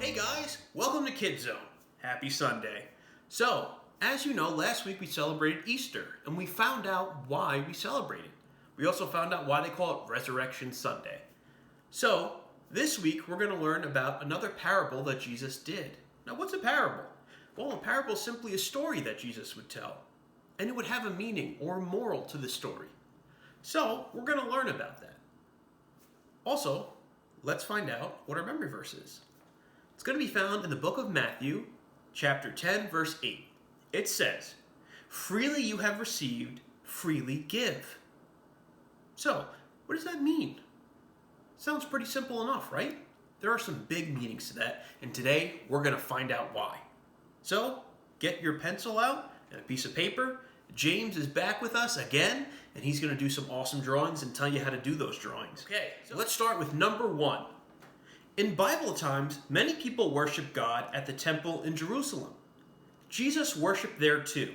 Hey guys, welcome to Kid Zone. Happy Sunday. So, as you know, last week we celebrated Easter, and we found out why we celebrate it. We also found out why they call it Resurrection Sunday. So, this week we're going to learn about another parable that Jesus did. Now, what's a parable? Well, a parable is simply a story that Jesus would tell, and it would have a meaning or a moral to the story. So, we're going to learn about that. Also, let's find out what our memory verse is. It's going to be found in the book of Matthew, chapter 10, verse 8. It says, "Freely you have received, freely give." So, what does that mean? Sounds pretty simple enough, right? There are some big meanings to that, and today we're going to find out why. So, get your pencil out and a piece of paper. James is back with us again, and he's going to do some awesome drawings and tell you how to do those drawings. Okay, so let's start with number 1. In Bible times, many people worship God at the temple in Jerusalem. Jesus worshiped there too.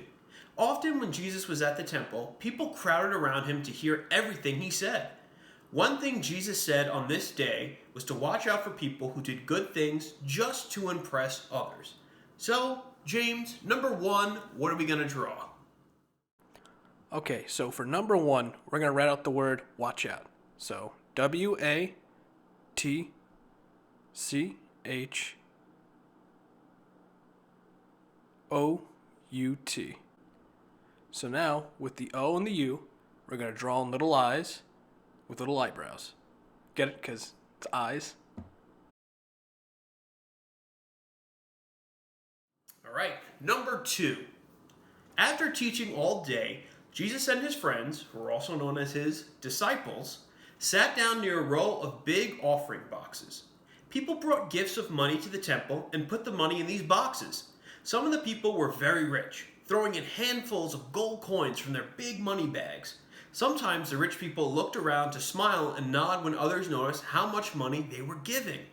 Often when Jesus was at the temple, people crowded around him to hear everything he said. One thing Jesus said on this day was to watch out for people who did good things just to impress others. So, James, number 1, what are we going to draw? Okay, so for number 1, we're going to write out the word watch out. So, WATCHOUT. So now, with the O and the U, we're going to draw in little eyes with little eyebrows. Get it? Because it's eyes. All right, number 2. After teaching all day, Jesus and his friends, who are also known as his disciples, sat down near a row of big offering boxes. People brought gifts of money to the temple and put the money in these boxes. Some of the people were very rich, throwing in handfuls of gold coins from their big money bags. Sometimes the rich people looked around to smile and nod when others noticed how much money they were giving.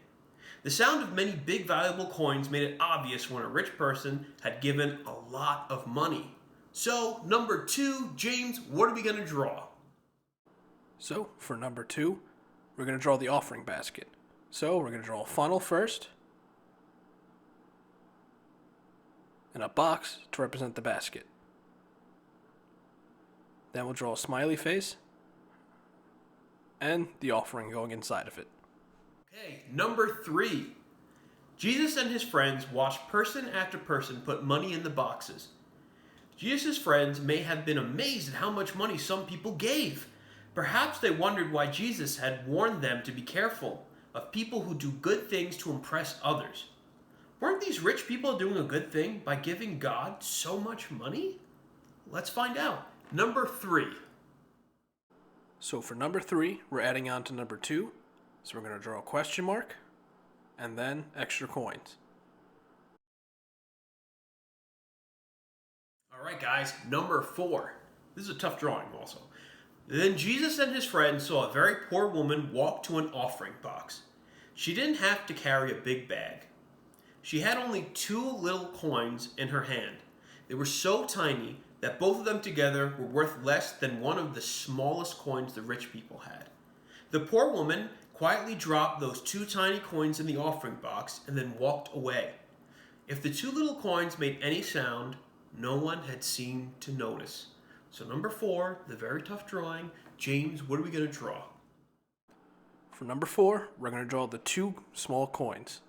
The sound of many big valuable coins made it obvious when a rich person had given a lot of money. So, number 2, James, what are we going to draw? So, for number 2, we're going to draw the offering basket. So, we're going to draw a funnel first, and a box to represent the basket. Then we'll draw a smiley face, and the offering going inside of it. Okay, number 3. Jesus and his friends watched person after person put money in the boxes. Jesus' friends may have been amazed at how much money some people gave. Perhaps they wondered why Jesus had warned them to be careful of people who do good things to impress others. Weren't these rich people doing a good thing by giving God so much money? Let's find out. Number 3. So for number 3, we're adding on to number 2. So we're going to draw a question mark, and then extra coins. All right, guys, number 4. This is a tough drawing also. Then Jesus and his friends saw a very poor woman walk to an offering box. She didn't have to carry a big bag. She had only 2 little coins in her hand. They were so tiny that both of them together were worth less than one of the smallest coins the rich people had. The poor woman quietly dropped those 2 tiny coins in the offering box and then walked away. If the 2 little coins made any sound, no one had seemed to notice. So number 4, the very tough drawing. James, what are we going to draw? For number 4, we're going to draw the 2 small coins.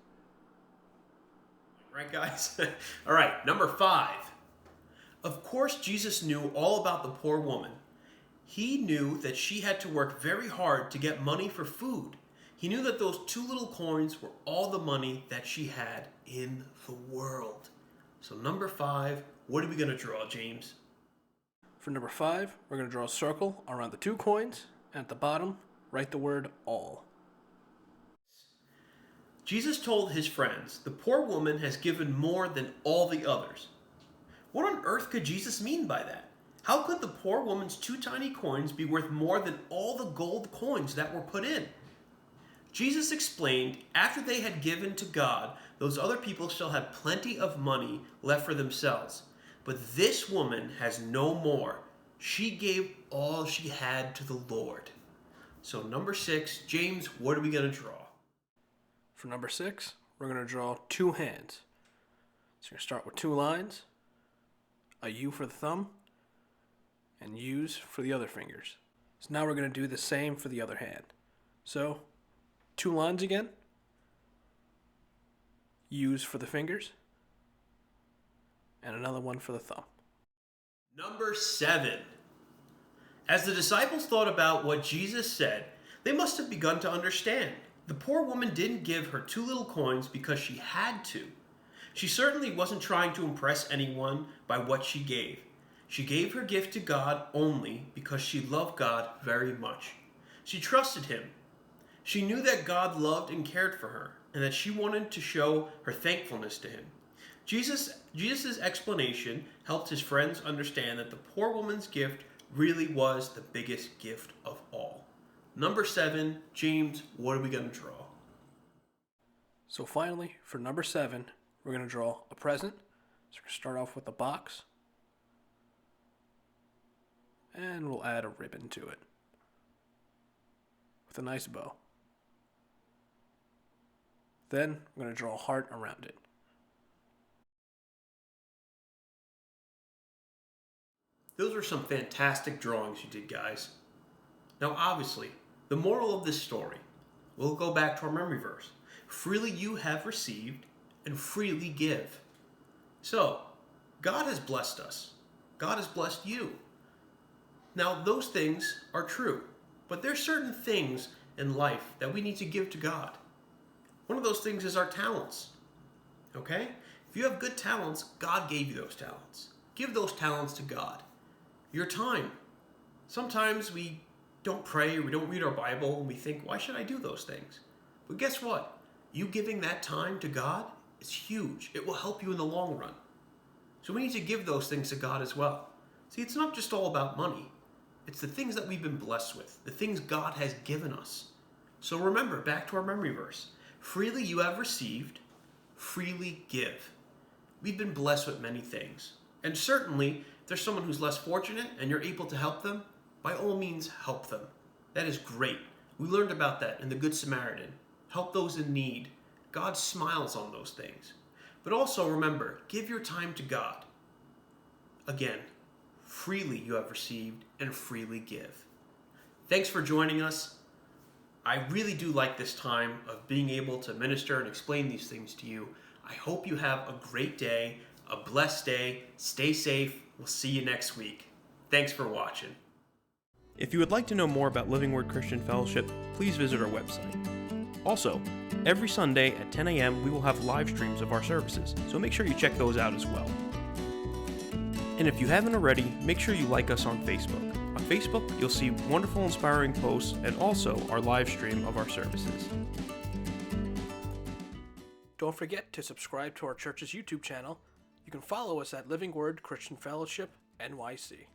All right, guys? All right, number 5. Of course, Jesus knew all about the poor woman. He knew that she had to work very hard to get money for food. He knew that those 2 little coins were all the money that she had in the world. So number 5, what are we going to draw, James? For number 5, we're going to draw a circle around the 2 coins, and at the bottom, write the word all. Jesus told his friends, the poor woman has given more than all the others. What on earth could Jesus mean by that? How could the poor woman's 2 tiny coins be worth more than all the gold coins that were put in? Jesus explained, after they had given to God, those other people still had plenty of money left for themselves. But this woman has no more. She gave all she had to the Lord. So number 6, James, what are we going to draw? For number 6, we're going to draw two hands. So you're going to start with two lines, a U for the thumb, and U's for the other fingers. So now we're going to do the same for the other hand. So, two lines again, U's for the fingers, and another one for the thumb. Number 7. As the disciples thought about what Jesus said, they must have begun to understand. The poor woman didn't give her 2 little coins because she had to. She certainly wasn't trying to impress anyone by what she gave. She gave her gift to God only because she loved God very much. She trusted Him. She knew that God loved and cared for her, and that she wanted to show her thankfulness to Him. Jesus' explanation helped his friends understand that the poor woman's gift really was the biggest gift of all. Number 7, James, what are we going to draw? So finally, for number 7, we're going to draw a present. So we're going to start off with a box. And we'll add a ribbon to it with a nice bow. Then I'm going to draw a heart around it. Those are some fantastic drawings you did, guys. Now, obviously, the moral of this story, we'll go back to our memory verse. Freely you have received, and freely give. So, God has blessed us. God has blessed you. Now, those things are true, but there's certain things in life that we need to give to God. One of those things is our talents. Okay? If you have good talents, God gave you those talents. Give those talents to God. Your time. Sometimes we don't pray, we don't read our Bible, and we think, why should I do those things? But guess what? You giving that time to God is huge. It will help you in the long run. So we need to give those things to God as well. See, it's not just all about money. It's the things that we've been blessed with, the things God has given us. So remember, back to our memory verse. Freely you have received, freely give. We've been blessed with many things. And certainly, if there's someone who's less fortunate and you're able to help them, by all means, help them. That is great. We learned about that in the Good Samaritan. Help those in need. God smiles on those things. But also remember, give your time to God. Again, freely you have received and freely give. Thanks for joining us. I really do like this time of being able to minister and explain these things to you. I hope you have a great day, a blessed day. Stay safe. We'll see you next week. Thanks for watching. If you would like to know more about Living Word Christian Fellowship, please visit our website. Also, every Sunday at 10 a.m. we will have live streams of our services, so make sure you check those out as well. And if you haven't already, make sure you like us on Facebook. On Facebook, you'll see wonderful, inspiring posts and also our live stream of our services. Don't forget to subscribe to our church's YouTube channel. You can follow us at Living Word Christian Fellowship, NYC.